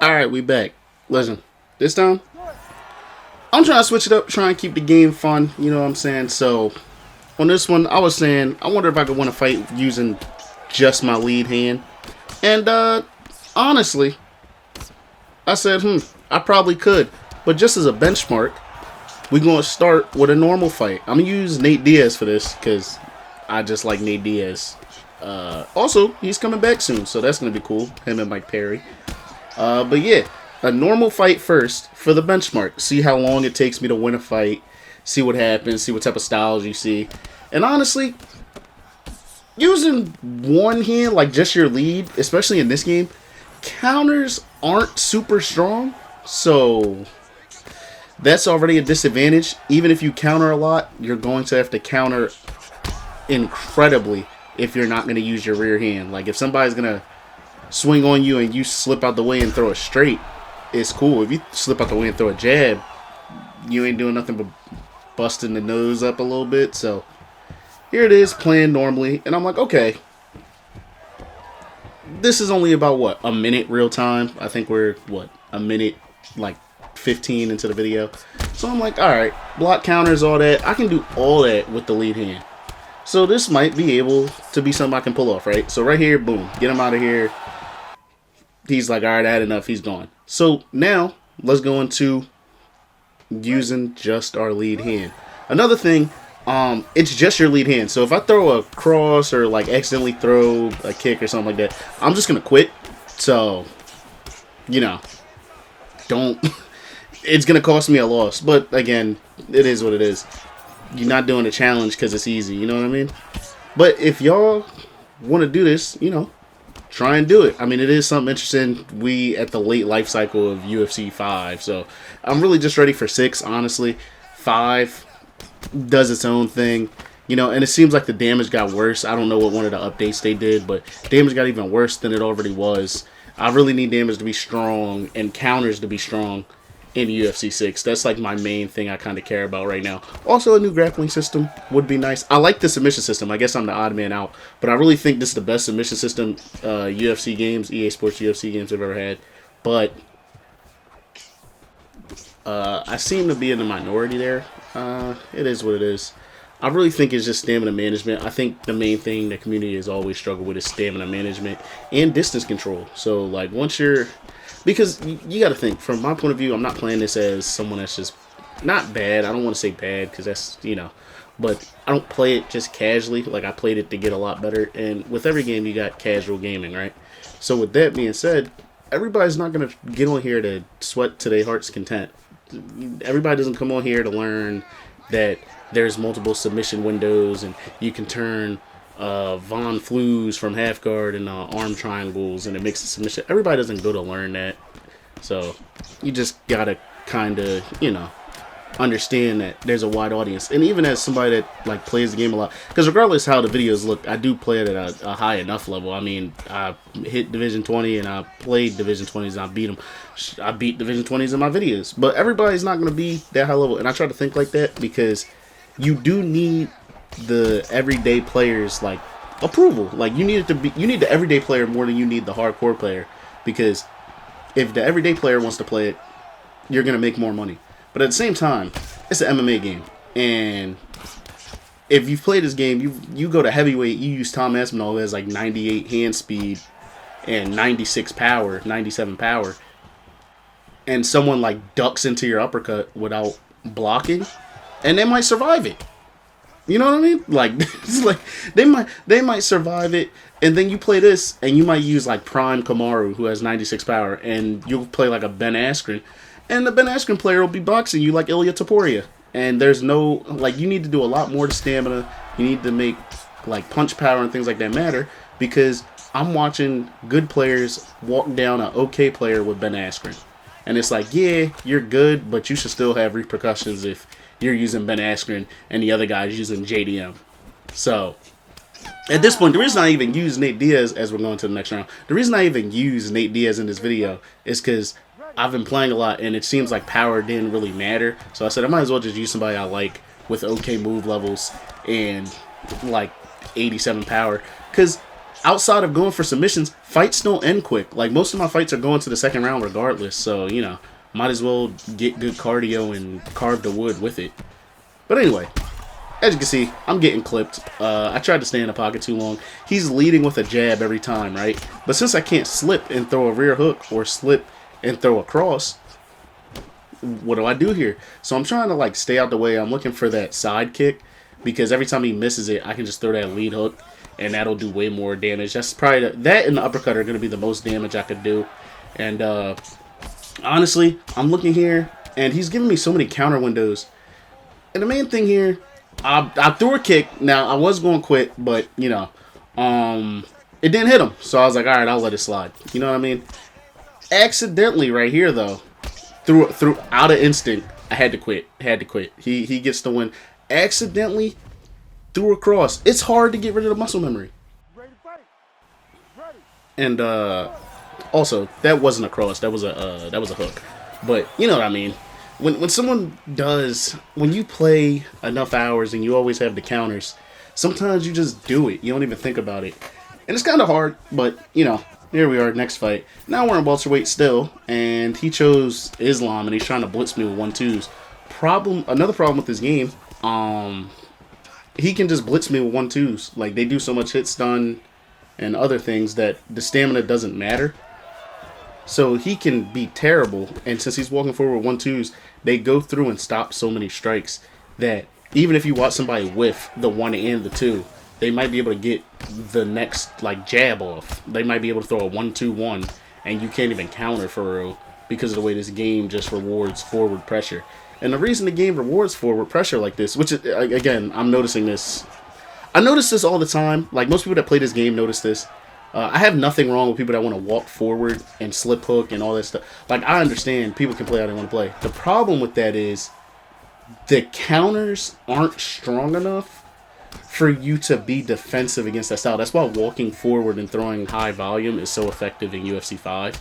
Alright, we back. Listen, this time, I'm trying to switch it up, try and keep the game fun, you know what I'm saying? So, on this one, I was saying, I wonder if I could win a fight using just my lead hand. And, honestly, I said, I probably could. But just as a benchmark, we're going to start with a normal fight. I'm going to use Nate Diaz for this, because I just like Nate Diaz. Also, he's coming back soon, so that's going to be cool. Him and Mike Perry. But yeah, a normal fight first for the benchmark. See how long it takes me to win a fight. See what happens. See what type of styles you see. And honestly, using one hand, like just your lead, especially in this game, counters aren't super strong. So that's already a disadvantage. Even if you counter a lot, you're going to have to counter incredibly if you're not going to use your rear hand. Like if somebody's going to swing on you and you slip out the way and throw a straight, it's cool. If you slip out the way and throw a jab, you ain't doing nothing but busting the nose up a little bit. So here it is, playing normally, and I'm like, okay, this is only about what, a minute real time. I think we're a minute like 15 into the video. So I'm like, all right, block counters, all that. I can do all that with the lead hand. So this might be able to be something I can pull off, right? So right here, boom, get him out of here. He's like, all right, I had enough. He's gone. So now let's go into using just our lead hand. Another thing, it's just your lead hand. So if I throw a cross or like accidentally throw a kick or something like that, I'm just going to quit. So, you know, don't, it's going to cost me a loss. But again, it is what it is. You're not doing a challenge because it's easy. You know what I mean? But if y'all want to do this, you know, try and do it. I mean, it is something interesting. We at the late life cycle of UFC 5, so I'm really just ready for 6, honestly. 5 does its own thing, you know, and it seems like the damage got worse. I don't know what one of the updates they did, but damage got even worse than it already was. I really need damage to be strong and counters to be strong in UFC 6. That's like my main thing I kind of care about right now. Also, a new grappling system would be nice. I like the submission system. I guess I'm the odd man out, but I really think this is the best submission system UFC games, EA Sports UFC games have ever had. But I seem to be in the minority there. It is what it is. I really think it's just stamina management. I think the main thing the community has always struggled with is stamina management and distance control. So, like, once you're... Because you got to think, from my point of view, I'm not playing this as someone that's just not bad. I don't want to say bad because that's, you know, but I don't play it just casually. Like, I played it to get a lot better. And with every game, you got casual gaming, right? So with that being said, everybody's not going to get on here to sweat to their heart's content. Everybody doesn't come on here to learn that there's multiple submission windows and you can turn Von Flues from half guard and arm triangles and it makes a submission. Everybody doesn't go to learn that. So you just gotta kind of, you know, understand that there's a wide audience. And even as somebody that like plays the game a lot, because regardless how the videos look, I do play it at a high enough level. I mean, I hit Division 20 and I played Division 20s and I beat them. I beat Division 20s in my videos. But everybody's not going to be that high level. And I try to think like that because you do need the everyday players like approval. Like you need the everyday player more than you need the hardcore player, because if the everyday player wants to play it, you're gonna make more money. But at the same time, it's an MMA game, and if you've played this game, you go to heavyweight, you use Tom Aspinall who has like 98 hand speed and 96 power, 97 power, and someone like ducks into your uppercut without blocking, and they might survive it. You know what I mean? Like, it's like they might survive it, and then you play this, and you might use like Prime Kamaru, who has 96 power, and you'll play like a Ben Askren, and the Ben Askren player will be boxing you like Ilya Taporia, and there's no, like, you need to do a lot more to stamina. You need to make like punch power and things like that matter, because I'm watching good players walk down an okay player with Ben Askren, and it's like, yeah, you're good, but you should still have repercussions if you're using Ben Askren and the other guy's using JDM. So at this point, the reason I even use Nate Diaz as we're going to the next round, the reason I even use Nate Diaz in this video is because I've been playing a lot and it seems like power didn't really matter. So I said I might as well just use somebody I like with okay move levels and like 87 power. Because outside of going for submissions, fights don't end quick. Like, most of my fights are going to the second round regardless. So, you know, might as well get good cardio and carve the wood with it. But anyway, as you can see, I'm getting clipped. I tried to stay in the pocket too long. He's leading with a jab every time, right? But since I can't slip and throw a rear hook or slip and throw a cross, what do I do here? So I'm trying to, like, stay out the way. I'm looking for that side kick because every time he misses it, I can just throw that lead hook and that'll do way more damage. That's probably that and the uppercut are going to be the most damage I could do. And honestly, I'm looking here and he's giving me so many counter windows. And the main thing here, I threw a kick. Now, I was going to quit, but, you know, it didn't hit him. So I was like, all right, I'll let it slide. You know what I mean? Accidentally right here, though, through out of instinct, I had to quit. He gets the win. Accidentally threw a cross. It's hard to get rid of the muscle memory. And also, that wasn't a cross. That was a hook. But you know what I mean. When you play enough hours and you always have the counters, sometimes you just do it. You don't even think about it. And it's kind of hard, but you know, here we are, next fight. Now we're in welterweight still, and he chose Islam, and he's trying to blitz me with 1-2s. Another problem with this game, he can just blitz me with 1-2s. Like, they do so much hit stun and other things that the stamina doesn't matter. So he can be terrible, and since he's walking forward with 1-2s, they go through and stop so many strikes that even if you watch somebody whiff the 1 and the 2, they might be able to get the next, like, jab off. They might be able to throw a 1-2-1, and you can't even counter for real because of the way this game just rewards forward pressure. And the reason the game rewards forward pressure like this, which is, again, I'm noticing this. I notice this all the time. Like, most people that play this game notice this. I have nothing wrong with people that want to walk forward and slip hook and all that stuff. Like, I understand people can play how they want to play. The problem with that is the counters aren't strong enough for you to be defensive against that style. That's why walking forward and throwing high volume is so effective in UFC 5.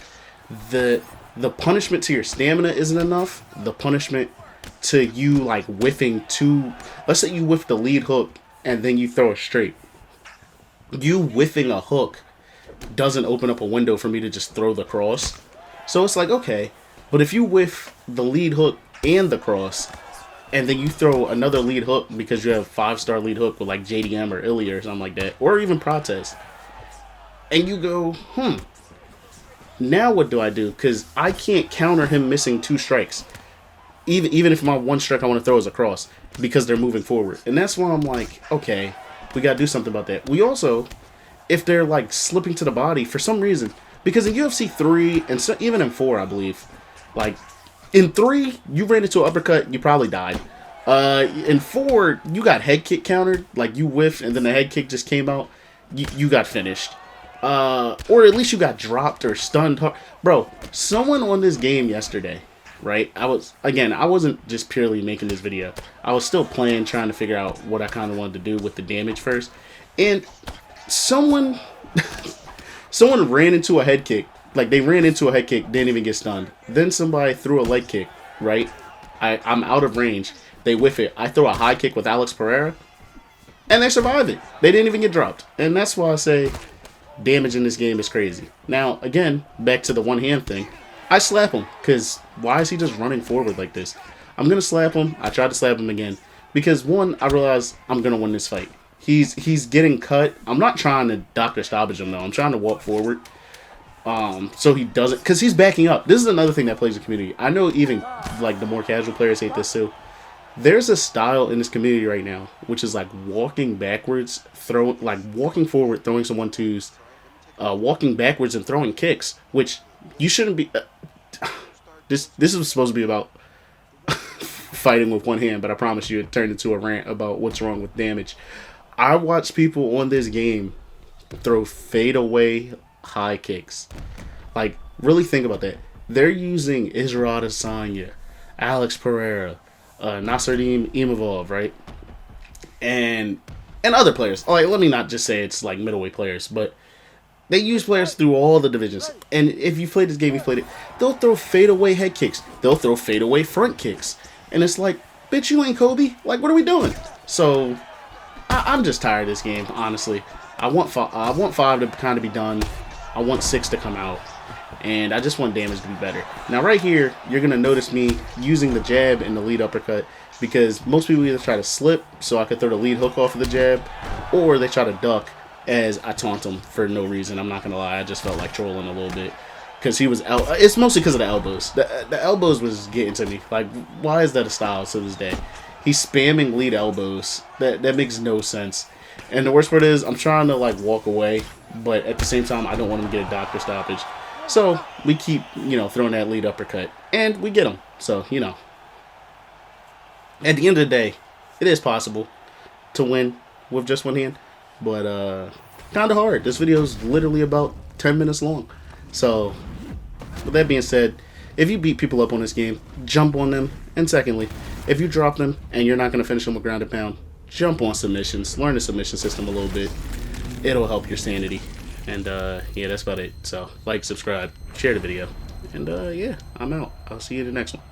The punishment to your stamina isn't enough. The punishment to you, like, whiffing let's say you whiff the lead hook and then you throw a straight. You whiffing a hook doesn't open up a window for me to just throw the cross. So it's like, okay, but if you whiff the lead hook and the cross, and then you throw another lead hook because you have 5-star lead hook with like JDM or Ilya or something like that, or even Protest, and you go, now what do I do? Because I can't counter him missing 2 strikes. Even if my 1 strike I want to throw is a cross, because they're moving forward. And that's why I'm like, okay, we got to do something about that. We also, if they're like slipping to the body for some reason, because in UFC 3 and so, even in 4, I believe, like, in 3, you ran into an uppercut, you probably died. In 4, you got head kick countered, like you whiffed and then the head kick just came out, you got finished. Or at least you got dropped or stunned. Bro, someone on this game yesterday, right? I wasn't just purely making this video. I was still playing, trying to figure out what I kind of wanted to do with the damage first. And someone ran into a head kick. Like, they ran into a head kick, didn't even get stunned. Then somebody threw a leg kick, right? I'm out of range. They whiff it. I throw a high kick with Alex Pereira, and they survive it. They didn't even get dropped. And that's why I say damage in this game is crazy. Now, again, back to the one-hand thing. I slap him, because why is he just running forward like this? I'm going to slap him. I tried to slap him again. Because, one, I realized I'm going to win this fight. He's getting cut. I'm not trying to Dr. Stoppage him, though. I'm trying to walk forward. So he doesn't, because he's backing up. This is another thing that plays the community. I know even, like, the more casual players hate this too. There's a style in this community right now, which is like walking backwards, walking forward, throwing some 1-2s, walking backwards and throwing kicks, which you shouldn't be. This is supposed to be about fighting with one hand, but I promise you it turned into a rant about what's wrong with damage. I watch people on this game throw fadeaway high kicks. Like, really think about that. They're using Israel Adesanya, Alex Pereira, Nasruddin Imavov, right? And other players. Like, let me not just say it's like middleweight players, but they use players through all the divisions. And if you played this game, you played it, they'll throw fadeaway head kicks. They'll throw fadeaway front kicks. And it's like, bitch, you ain't Kobe. Like, what are we doing? So, I'm just tired of this game, honestly. I want five to kind of be done. I want 6 to come out. And I just want damage to be better. Now right here, you're going to notice me using the jab and the lead uppercut, because most people either try to slip so I could throw the lead hook off of the jab, or they try to duck as I taunt them for no reason. I'm not going to lie, I just felt like trolling a little bit. Because he was out. It's mostly because of the elbows. The elbows was getting to me. Like, why is that a style to this day? He's spamming lead elbows. That makes no sense. And the worst part is, I'm trying to like walk away, but at the same time, I don't want him to get a doctor stoppage. So we keep, throwing that lead uppercut, and we get him. So, at the end of the day, it is possible to win with just one hand, but kind of hard. This video is literally about 10 minutes long. So, with that being said, if you beat people up on this game, jump on them. And secondly, if you drop them and you're not going to finish them with ground and pound, jump on submissions. Learn the submission system a little bit. It'll help your sanity. And, yeah, that's about it. So, like, subscribe, share the video. And, yeah, I'm out. I'll see you in the next one.